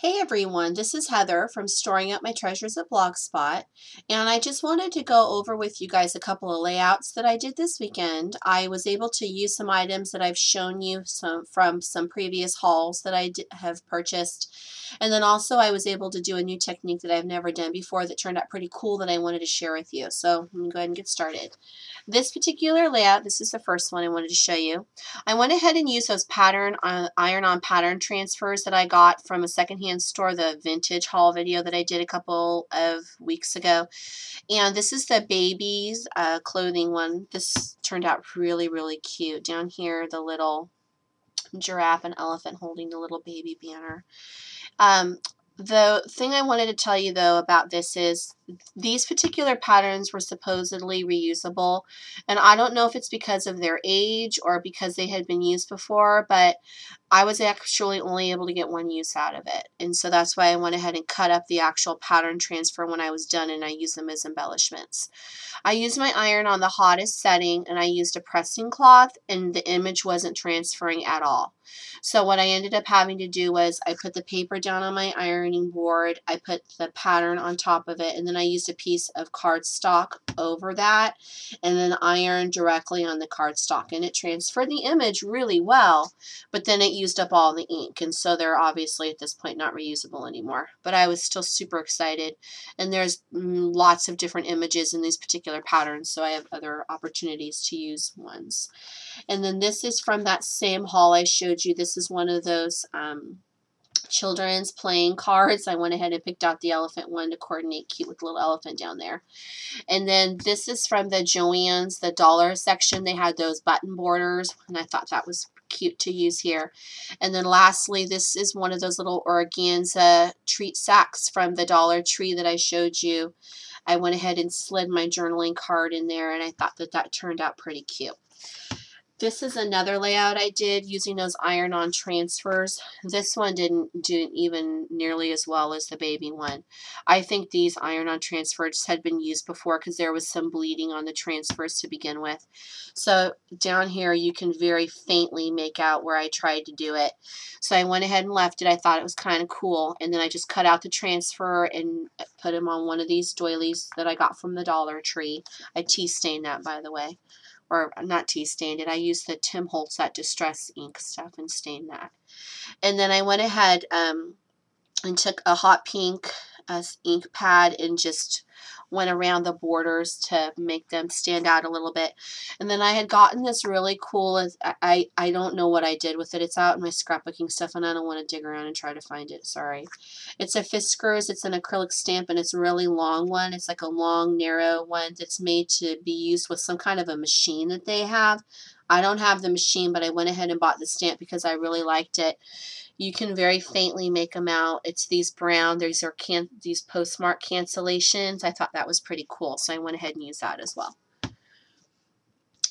Hey everyone, this is Heather from Storing Up My Treasures at Blogspot, and I just wanted to go over with you guys a couple of layouts that I did this weekend. I was able to use some items that I've shown you from some previous hauls that I have purchased, and then also I was able to do a new technique that I've never done before that turned out pretty cool that I wanted to share with you. So I'm going to go ahead and get started. This particular layout, this is the first one I wanted to show you. I went ahead and used those iron-on pattern transfers that I got from a secondhand store, the vintage haul video that I did a couple of weeks ago. And this is the baby's clothing one. This turned out really, really cute. Down here, the little giraffe and elephant holding the little baby banner. The thing I wanted to tell you though about this is these particular patterns were supposedly reusable, and I don't know if it's because of their age or because they had been used before, but I was actually only able to get one use out of it, and so that's why I went ahead and cut up the actual pattern transfer when I was done, and I used them as embellishments. I used my iron on the hottest setting, and I used a pressing cloth, and the image wasn't transferring at all. So what I ended up having to do was I put the paper down on my ironing board, I put the pattern on top of it, and then I used a piece of cardstock over that, and then ironed directly on the cardstock, and it transferred the image really well, but then it used up all the ink, and so they're obviously at this point not reusable anymore. But I was still super excited, and there's lots of different images in these particular patterns, so I have other opportunities to use ones. And then this is from that same haul I showed you. This is one of those children's playing cards. I went ahead and picked out the elephant one to coordinate cute with the little elephant down there. And then this is from the Joann's, the dollar section. They had those button borders, and I thought that was cute to use here. And then lastly, this is one of those little organza treat sacks from the Dollar Tree that I showed you. I went ahead and slid my journaling card in there, and I thought that that turned out pretty cute. This is another layout I did using those iron-on transfers. This one didn't do even nearly as well as the baby one. I think these iron-on transfers had been used before because there was some bleeding on the transfers to begin with. So down here you can very faintly make out where I tried to do it. So I went ahead and left it. I thought it was kind of cool. And then I just cut out the transfer and put them on one of these doilies that I got from the Dollar Tree. I tea stained that, by the way. Or not tea stained it. I used the Tim Holtz, that distress ink stuff, and stained that. And then I went ahead and took a hot pink ink pad and just went around the borders to make them stand out a little bit. And then I had gotten this really cool, I don't know what I did with it. It's out in my scrapbooking stuff, and I don't want to dig around and try to find it. Sorry. It's a Fiskars. It's an acrylic stamp, and it's a really long one. It's like a long, narrow one that's made to be used with some kind of a machine that they have. I don't have the machine, but I went ahead and bought the stamp because I really liked it. You can very faintly make them out. It's these brown. These are these postmark cancellations. I thought that was pretty cool, so I went ahead and used that as well.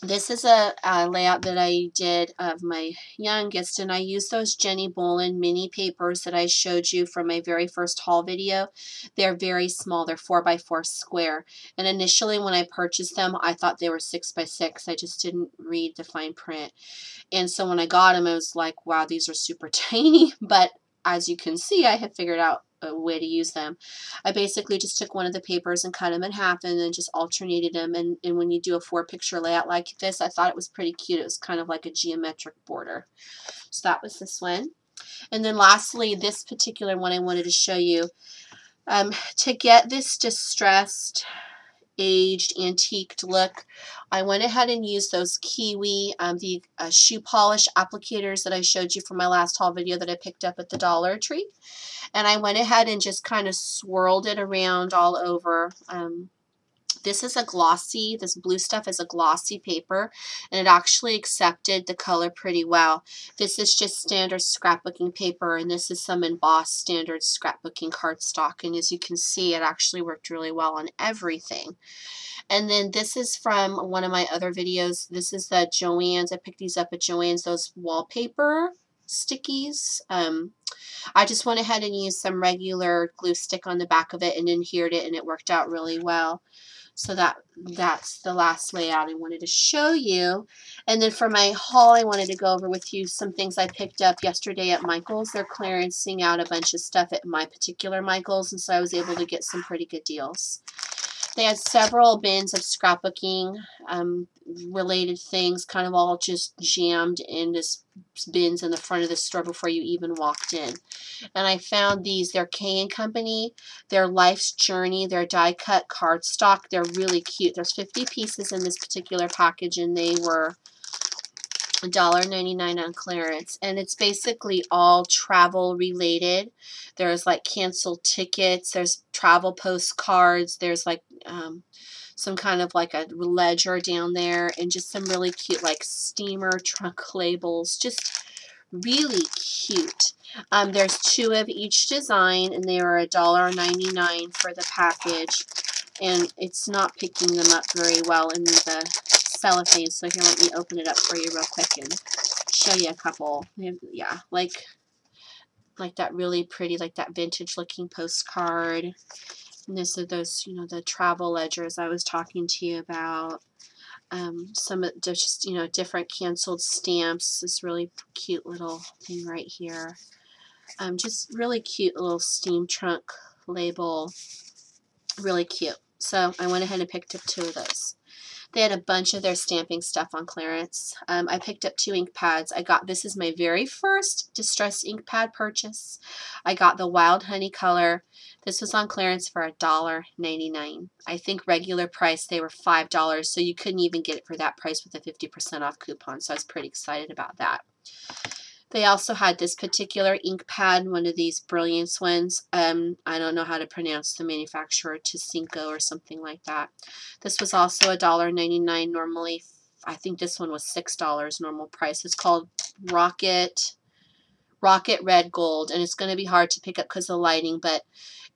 This is a layout that I did of my youngest, and I used those Jenny Bolin mini papers that I showed you from my very first haul video. They're very small. They're 4x4 square. And initially when I purchased them, I thought they were 6x6. I just didn't read the fine print. And so when I got them, I was like, wow, these are super tiny. But as you can see, I have figured out a way to use them. I basically just took one of the papers and cut them in half and then just alternated them. And when you do a 4-picture layout like this, I thought it was pretty cute. It was kind of like a geometric border. So that was this one. And then lastly, this particular one I wanted to show you. To get this distressed, aged, antiqued look, I went ahead and used those Kiwi, the shoe polish applicators that I showed you from my last haul video that I picked up at the Dollar Tree. And I went ahead and just kind of swirled it around all over. This is a glossy, this blue stuff is a glossy paper, and it actually accepted the color pretty well. This is just standard scrapbooking paper, and this is some embossed standard scrapbooking cardstock, and as you can see, it actually worked really well on everything. And then this is from one of my other videos. This is the Joann's. I picked these up at Joann's, those wallpaper stickies. I just went ahead and used some regular glue stick on the back of it and adhered it, and it worked out really well. So that's the last layout I wanted to show you. And then for my haul, I wanted to go over with you some things I picked up yesterday at Michael's. They're clearancing out a bunch of stuff at my particular Michael's, and so I was able to get some pretty good deals. They had several bins of scrapbooking related things, kind of all just jammed into bins in the front of the store before you even walked in. And I found these. They're K & Company. They're Life's Journey. They're die-cut cardstock. They're really cute. There's 50 pieces in this particular package, and they were $1.99 on clearance. And it's basically all travel related. There's like canceled tickets. There's travel postcards. There's like some kind of like a ledger down there, and just some really cute like steamer trunk labels. Just really cute. There's 2 of each design, and they are $1.99 for the package. And it's not picking them up very well in the cellophane. So here, let me open it up for you real quick and show you a couple. Yeah, like that really pretty, like that vintage looking postcard. And this are those, you know, the travel ledgers I was talking to you about. Some just, you know, different canceled stamps. This really cute little thing right here. Just really cute little steam trunk label. Really cute. So I went ahead and picked up 2 of those. They had a bunch of their stamping stuff on clearance. I picked up 2 ink pads. This is my very first distress ink pad purchase. I got the Wild Honey color. This was on clearance for $1.99. I think regular price they were $5, so you couldn't even get it for that price with a 50% off coupon, so I was pretty excited about that. They also had this particular ink pad, one of these Brilliance ones. I don't know how to pronounce the manufacturer, Tusinco or something like that. This was also $1.99 normally. I think this one was $6 normal price. It's called Rocket Red Gold, and it's going to be hard to pick up because of the lighting, but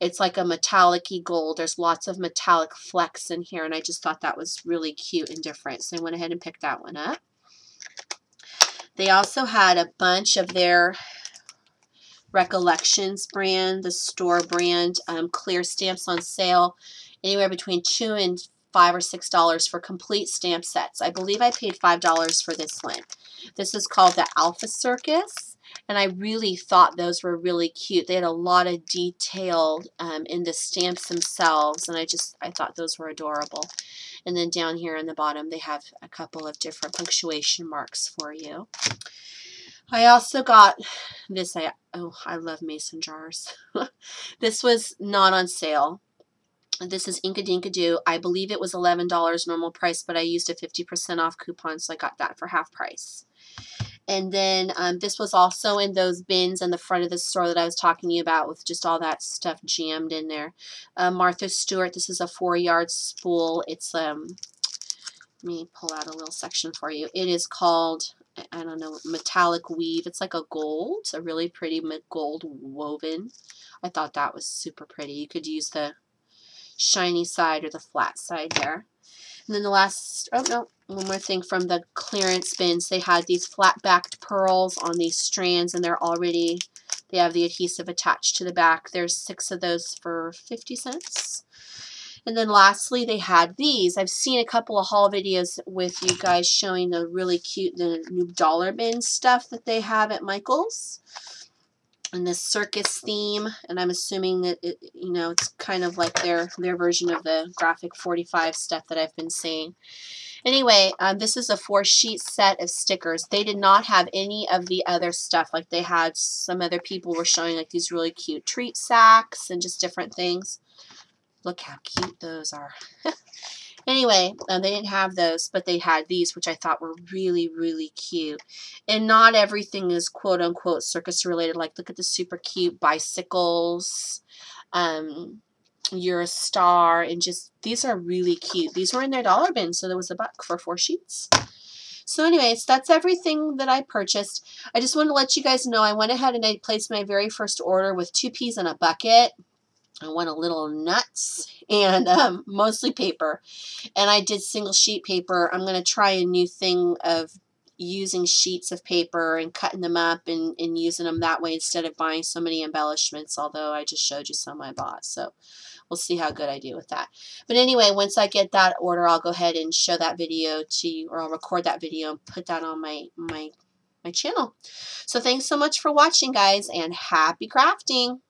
it's like a metallic-y gold. There's lots of metallic flecks in here, and I just thought that was really cute and different, so I went ahead and picked that one up. They also had a bunch of their Recollections brand, the store brand, clear stamps on sale, anywhere between $2 and $5 or $6 for complete stamp sets. I believe I paid $5 for this one. This is called the Alpha Circus, and I really thought those were really cute. They had a lot of detail in the stamps themselves, and I thought those were adorable. And then down here on the bottom, they have a couple of different punctuation marks for you. I also got this. I love mason jars. This was not on sale. This is Inkadinkadoo. I believe it was $11 normal price, but I used a 50% off coupon, so I got that for half price. And then this was also in those bins in the front of the store that I was talking to you about, with just all that stuff jammed in there. Martha Stewart, this is a 4-yard spool. It's, let me pull out a little section for you. It is called, I don't know, metallic weave. It's like a gold, a really pretty gold woven. I thought that was super pretty. You could use the shiny side or the flat side there. And then the last, oh no, one more thing from the clearance bins. They had these flat-backed pearls on these strands, and they have the adhesive attached to the back. There's 6 of those for 50 cents. And then lastly, they had these. I've seen a couple of haul videos with you guys showing the really cute, the new dollar bin stuff that they have at Michael's. And this circus theme, and I'm assuming that it's kind of like their version of the graphic 45 stuff that I've been seeing. Anyway, this is a 4-sheet set of stickers. They did not have any of the other stuff. Like they had, some other people were showing like these really cute treat sacks and just different things. Look how cute those are. Anyway, they didn't have those, but they had these, which I thought were really, really cute. And not everything is quote-unquote circus related. Like, look at the super cute bicycles. You're a Star, and just, these are really cute. These were in their dollar bin, so there was $1 for 4 sheets. So anyways, that's everything that I purchased. I just wanted to let you guys know I went ahead and I placed my very first order with 2 peas in a bucket. I went a little nuts, and mostly paper. And I did single sheet paper. I'm going to try a new thing of using sheets of paper and cutting them up and using them that way instead of buying so many embellishments, although I just showed you some I bought. So we'll see how good I do with that. But anyway, once I get that order, I'll go ahead and show that video to you, or I'll record that video and put that on my channel. So thanks so much for watching, guys, and happy crafting.